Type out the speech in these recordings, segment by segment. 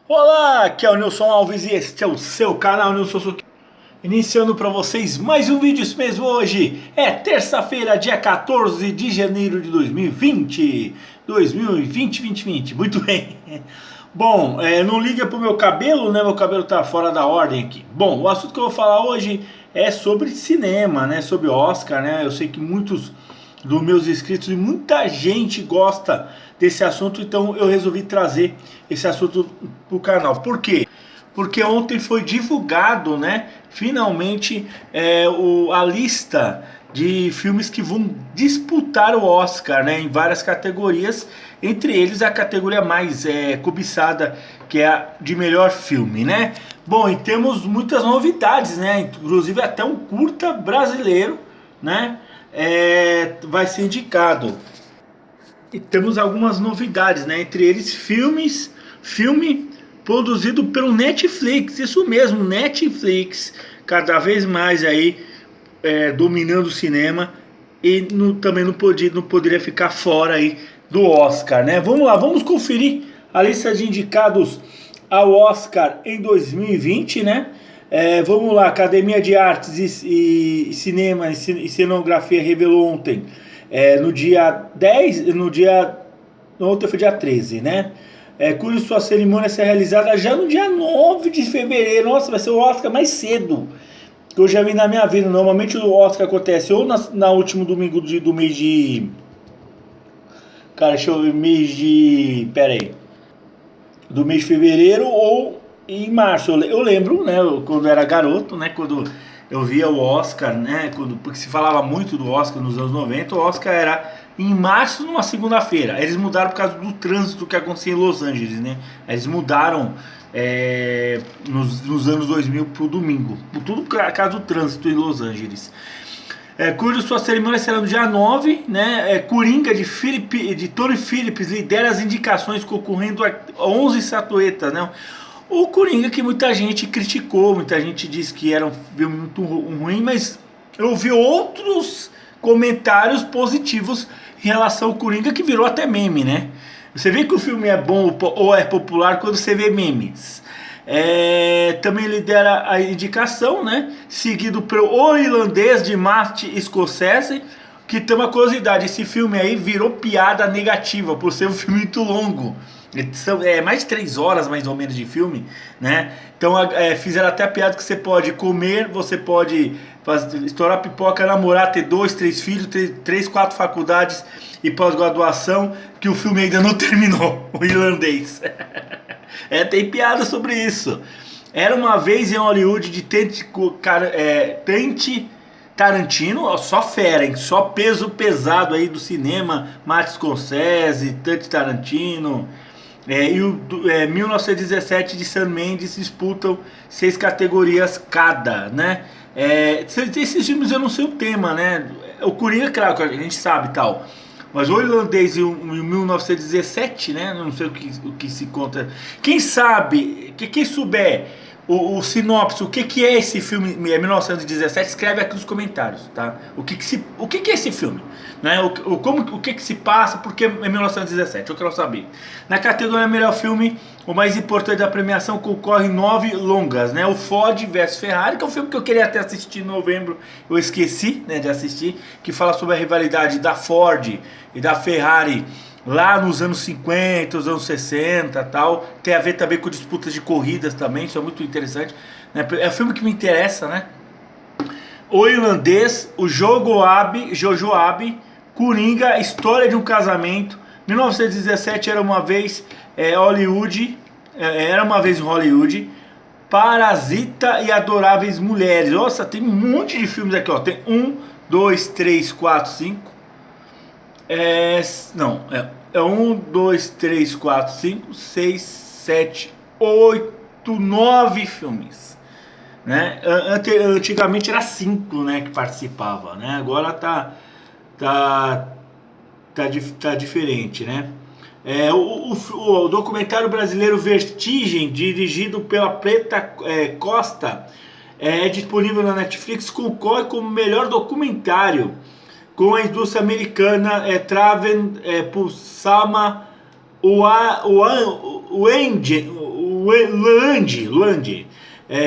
Olá, aqui é o Nilson Alves e este é o seu canal Nilson Suki. Iniciando para vocês mais um vídeo isso mesmo. Hoje é terça-feira, dia 14 de janeiro de 2020. 2020. Muito bem. Bom, não liga pro meu cabelo, né? Meu cabelo tá fora da ordem aqui. Bom, o assunto que eu vou falar hoje é sobre cinema, né? Sobre Oscar, né? Eu sei que muitos dos meus inscritos e muita gente gosta desse assunto, então eu resolvi trazer esse assunto pro canal. Por quê? Porque ontem foi divulgado, né, finalmente a lista de filmes que vão disputar o Oscar, né, em várias categorias, entre eles a categoria mais cobiçada, que é a de melhor filme, né? Bom, e temos muitas novidades, né, inclusive até um curta brasileiro, né, vai ser indicado. E temos algumas novidades, né? Entre eles filme produzido pelo Netflix, isso mesmo, Netflix, cada vez mais aí dominando o cinema e também não poderia ficar fora aí do Oscar, né? Vamos lá, vamos conferir a lista de indicados ao Oscar em 2020, né? Vamos lá, Academia de Artes e Cinema e Cenografia revelou ontem, no dia 10, ontem foi dia 13, né? Cujo sua cerimônia será realizada já no dia 9 de fevereiro. Nossa, vai ser o Oscar mais cedo que eu já vi na minha vida. Normalmente o Oscar acontece ou na último domingo do mês de... Cara, deixa eu ver, mês de... Pera aí. Do mês de fevereiro ou em março. Eu lembro, né, quando eu era garoto, né, quando eu via o Oscar, né, porque se falava muito do Oscar nos anos 90, o Oscar era em março, numa segunda-feira. Eles mudaram por causa do trânsito que acontecia em Los Angeles, né? Eles mudaram nos anos 2000 pro domingo. Tudo por causa do trânsito em Los Angeles. Cujo sua cerimônia será no dia 9, né? Coringa de Tony Phillips lidera as indicações, concorrendo a 11 estatuetas, né? O Coringa que muita gente criticou, muita gente disse que era um filme muito ruim, mas eu vi outros comentários positivos em relação ao Coringa, que virou até meme, né? Você vê que o filme é bom ou é popular quando você vê memes. Também lidera a indicação, né? Seguido pelo O Irlandês de Martin Scorsese, que tem uma curiosidade, esse filme aí virou piada negativa por ser um filme muito longo. Mais de 3 horas mais ou menos de filme, né? Então fizeram até a piada que você pode comer, você pode estourar pipoca, namorar, ter 2, 3 filhos, ter 3, 4 faculdades e pós-graduação, que o filme ainda não terminou, o irlandês. Tem piada sobre isso. Era uma vez em Hollywood de Tente Tarantino, só fera, hein? Só peso pesado aí do cinema, Martin Scorsese, Tente Tarantino. E o 1917 de Sam Mendes disputam 6 categorias cada, né? Esses filmes eu não sei o tema, né? O Coringa, claro, que a gente sabe e tal. Mas o Irlandês e o 1917, né? Eu não sei o que se conta. Quem sabe, quem souber o sinopse, o que é esse filme 1917, escreve aqui nos comentários, tá? O que é esse filme? Né? O que se passa, porque é 1917, eu quero saber. Na categoria melhor filme, o mais importante da premiação, concorre 9 longas, né? O Ford vs Ferrari, que é um filme que eu queria até assistir em novembro, eu esqueci, né, de assistir, que fala sobre a rivalidade da Ford e da Ferrari lá nos anos 50, os anos 60 e tal. Tem a ver também com disputas de corridas também, isso é muito interessante, né? É um filme que me interessa, né? O Irlandês, o Jojo Abe, Coringa, História de um Casamento, 1917 era uma vez Hollywood, era uma vez em Hollywood, Parasita e Adoráveis Mulheres. Nossa, tem um monte de filmes aqui, ó. Tem 1, 2, 3, 4, 5. Não, 1, 2, 3, 4, 5, 6, 7, 8, 9 filmes, né? Antigamente era 5, né, que participava, né? Agora tá diferente, né? O documentário brasileiro Vertigem, dirigido pela Preta Costa, é disponível na Netflix, concorre como melhor documentário com a indústria americana Traven Pulsama Wengen, Land.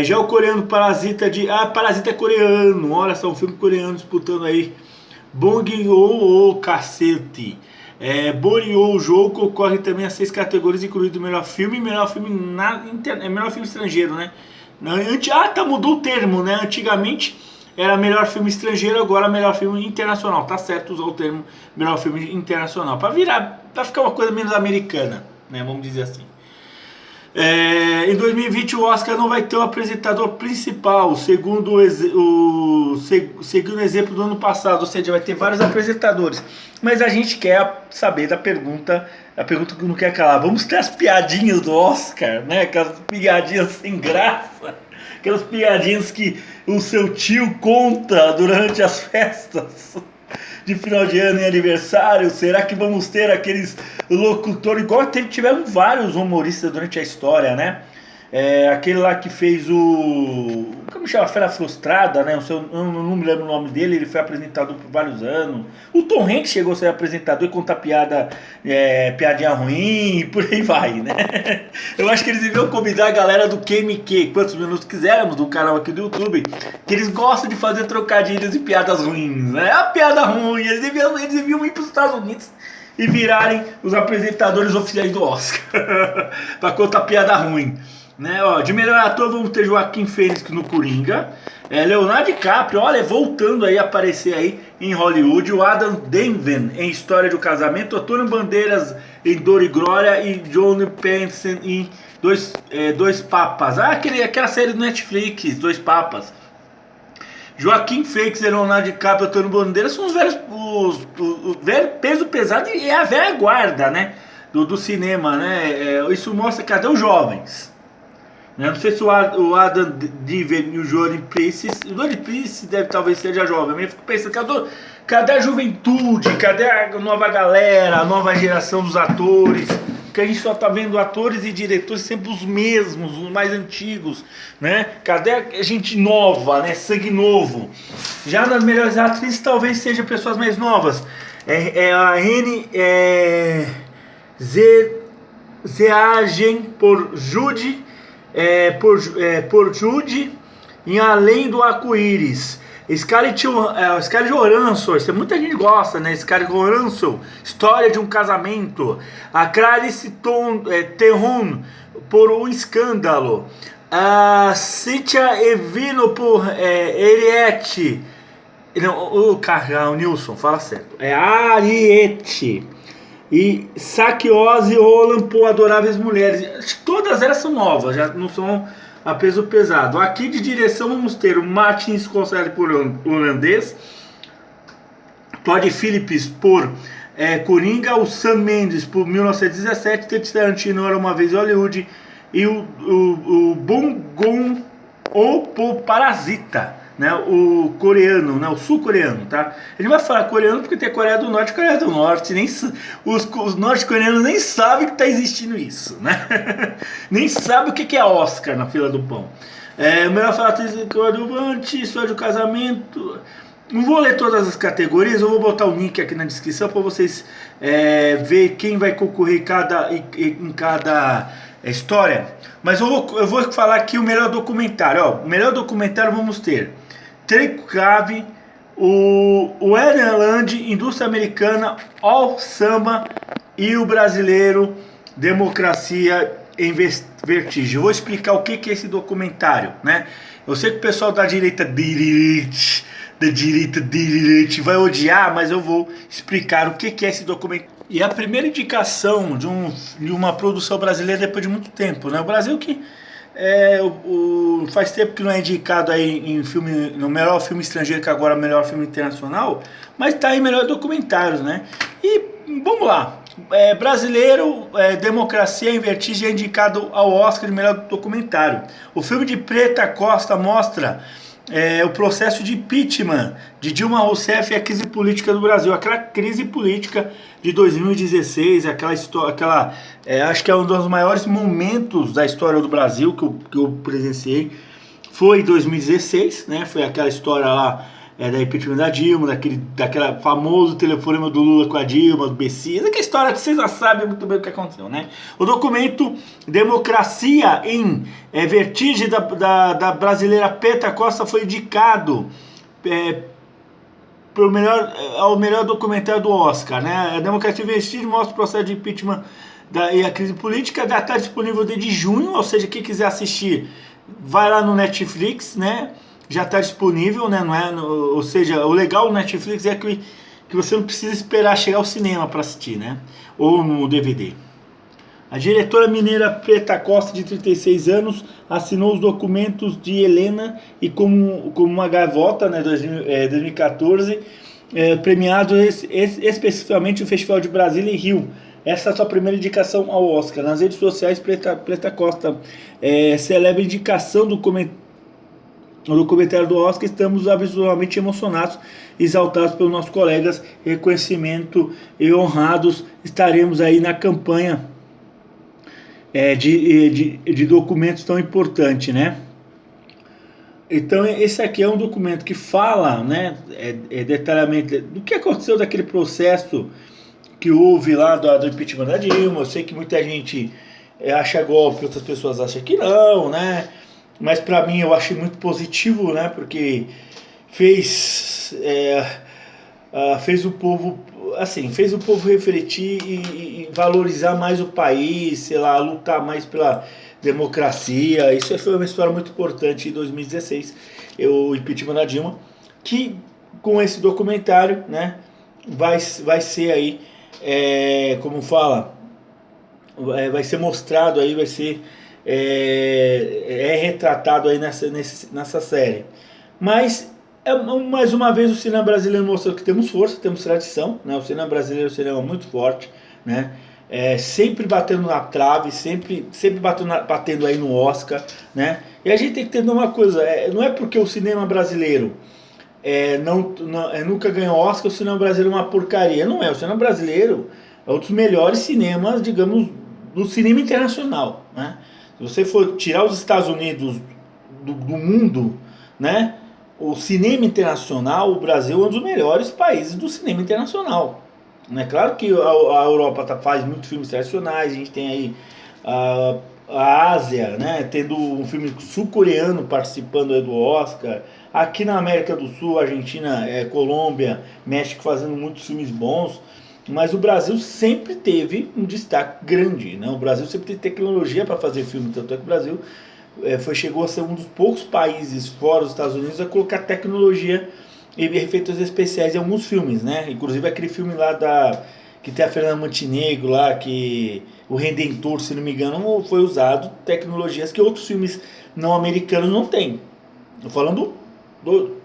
Já o coreano Parasita Parasita é coreano, olha só, um filme coreano disputando aí Bong Joon-ho, cacete. Boryo-jo concorre também a 6 categorias, incluindo melhor filme melhor filme estrangeiro, né? Mudou o termo, né? Antigamente era melhor filme estrangeiro, agora melhor filme internacional. Tá certo usar o termo melhor filme internacional para ficar uma coisa menos americana, né? Vamos dizer assim. Em 2020 o Oscar não vai ter o apresentador principal, segundo o exemplo do ano passado, ou seja, vai ter vários apresentadores. Mas a gente quer saber da pergunta, a pergunta que não quer calar. Vamos ter as piadinhas do Oscar, né? Aquelas piadinhas sem graça, aquelas piadinhas que o seu tio conta durante as festas de final de ano e aniversário. Será que vamos ter aqueles locutores, igual tivemos vários humoristas durante a história, né? Aquele lá que fez como chama? Fera Frustrada, né? Eu não me lembro o nome dele, ele foi apresentador por vários anos. O Tom Hanks chegou a ser apresentador e contar piadinha ruim e por aí vai, né? Eu acho que eles deviam convidar a galera do QMQ, quantos minutos quisermos, do canal aqui do YouTube, que eles gostam de fazer trocadilhos e piadas ruins, né? A piada ruim, eles deviam ir para os Estados Unidos e virarem os apresentadores oficiais do Oscar para contar piada ruim. Né, de melhor ator vamos ter Joaquim Fênix no Coringa, Leonardo DiCaprio, olha, voltando aí a aparecer aí em Hollywood, o Adam Devine em História de um Casamento, Antônio Bandeiras em Dor e Glória e Johnny Pence em Dois Papas, aquela série do Netflix, Dois Papas. Joaquim Fênix, Leonardo DiCaprio, Antônio Bandeiras são os velhos, o velho peso pesado e a velha guarda, né, do cinema, né? Isso mostra, cadê os jovens? Não sei se o Adam Devine e o Johnny Pence talvez seja jovem, mas eu fico pensando, cadê a juventude, cadê a nova galera, a nova geração dos atores? Porque a gente só tá vendo atores e diretores sempre os mesmos, os mais antigos, né? Cadê a gente nova, né? Sangue novo. Já nas melhores atrizes talvez sejam pessoas mais novas. A N Zeagen por Judy, por Judy em Além do Arco-Íris. Scarlett Johansson, muita gente gosta, né? Scarlett Johansson, História de um Casamento. A Clarice Theron por Um Escândalo. A Cynthia Erivo por Ariete. Não, o Nilson, fala certo. É Ariete. E Sakiose Roland por Adoráveis Mulheres. Todas elas são novas, já não são a peso pesado. Aqui de direção vamos ter o Martin Scorsese por Holandês, Todd Phillips por Coringa, o Sam Mendes por 1917, Quentin Tarantino Era Uma Vez em Hollywood e o Bong Joon-ho por Parasita, né? O coreano, né? O sul-coreano, tá? Ele vai falar coreano porque tem Coreia do Norte e Coreia do Norte. Os norte-coreanos nem sabem que tá existindo isso, né? Nem sabem o que é Oscar na fila do pão. O melhor falar coadjuvante, História de um Casamento. Não vou ler todas as categorias, eu vou botar o link aqui na descrição para vocês ver quem vai concorrer em cada história. Mas eu vou falar aqui o melhor documentário. O melhor documentário vamos ter Tricave, o Eden Land, Indústria Americana, All Samba e o brasileiro Democracia em Vertigem. Eu vou explicar o que é esse documentário, né? Eu sei que o pessoal da direita vai odiar, mas eu vou explicar o que é esse documentário. E a primeira indicação de uma produção brasileira depois de muito tempo, né? O Brasil que faz tempo que não é indicado aí no melhor filme estrangeiro, que agora é o melhor filme internacional, mas tá aí melhor documentários, né? E vamos lá. Brasileiro, Democracia em Vertigem é indicado ao Oscar de melhor documentário. O filme de Preta Costa mostra o processo de impeachment de Dilma Rousseff e a crise política do Brasil, aquela crise política de 2016, acho que é um dos maiores momentos da história do Brasil que eu presenciei, foi em 2016, né? Foi aquela história lá da impeachment da Dilma, daquela famoso telefonema do Lula com a Dilma, do Bessias, aquela história que vocês já sabem muito bem o que aconteceu, né? O documento Democracia em Vertigem da brasileira Petra Costa foi indicado ao melhor documentário do Oscar, né? A Democracia em Vertigem mostra o processo de impeachment e a crise política, já está disponível desde junho, ou seja, quem quiser assistir, vai lá no Netflix, né? Já está disponível, né? Não é, ou seja, o legal do Netflix é que você não precisa esperar chegar ao cinema para assistir, né? Ou no DVD. A diretora mineira Petra Costa, de 36 anos, assinou os documentos de Helena e como uma gaivota, né, 2014, premiado especificamente no Festival de Brasília e Rio. Essa é a sua primeira indicação ao Oscar. Nas redes sociais, Petra Costa celebra a indicação do documentário do Oscar. Estamos absolutamente emocionados, exaltados pelos nossos colegas, reconhecimento e honrados. Estaremos aí na campanha de documentos tão importante, né? Então esse aqui é um documento que fala, né, detalhadamente do que aconteceu daquele processo que houve lá do impeachment da Dilma. Eu sei que muita gente acha golpe, outras pessoas acham que não, né? Mas para mim eu achei muito positivo, né? Porque fez o povo, assim, fez o povo refletir e valorizar mais o país, sei lá, lutar mais pela democracia. Isso foi uma história muito importante em 2016, o impeachment da Dilma, que com esse documentário, né, vai ser aí, como fala, vai ser mostrado aí, vai ser retratado aí nessa série. Mas mais uma vez o cinema brasileiro mostrou que temos força, temos tradição, né? O cinema brasileiro é um cinema muito forte, né? Sempre batendo na trave, sempre batendo aí no Oscar, né? E a gente tem que entender uma coisa, não é porque o cinema brasileiro nunca ganhou Oscar, o cinema brasileiro é uma porcaria. Não é, o cinema brasileiro é um dos melhores cinemas, digamos, do cinema internacional, né? Se você for tirar os Estados Unidos do mundo, né? O cinema internacional, o Brasil é um dos melhores países do cinema internacional. É claro que a Europa faz muitos filmes tradicionais, a gente tem aí a Ásia, né, tendo um filme sul-coreano participando aí do Oscar. Aqui na América do Sul, Argentina, Colômbia, México fazendo muitos filmes bons. Mas o Brasil sempre teve um destaque grande, né? O Brasil sempre teve tecnologia para fazer filme, tanto é que o Brasil chegou a ser um dos poucos países fora dos Estados Unidos a colocar tecnologia e efeitos especiais em alguns filmes, né? Inclusive aquele filme lá que tem a Fernanda Montenegro lá, que o Redentor, se não me engano, foi usado tecnologias que outros filmes não americanos não têm.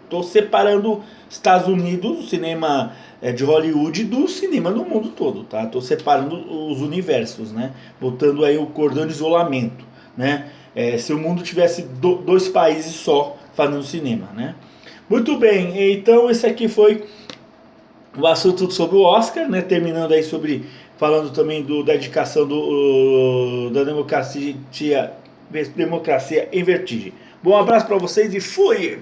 Tô separando Estados Unidos, o cinema de Hollywood, do cinema do mundo todo, tá? Tô separando os universos, né? Botando aí o cordão de isolamento, né? Se o mundo tivesse dois países só fazendo cinema, né? Muito bem, então esse aqui foi o assunto sobre o Oscar, né? Terminando aí falando também da indicação da democracia em vertigem. Bom abraço para vocês e fui!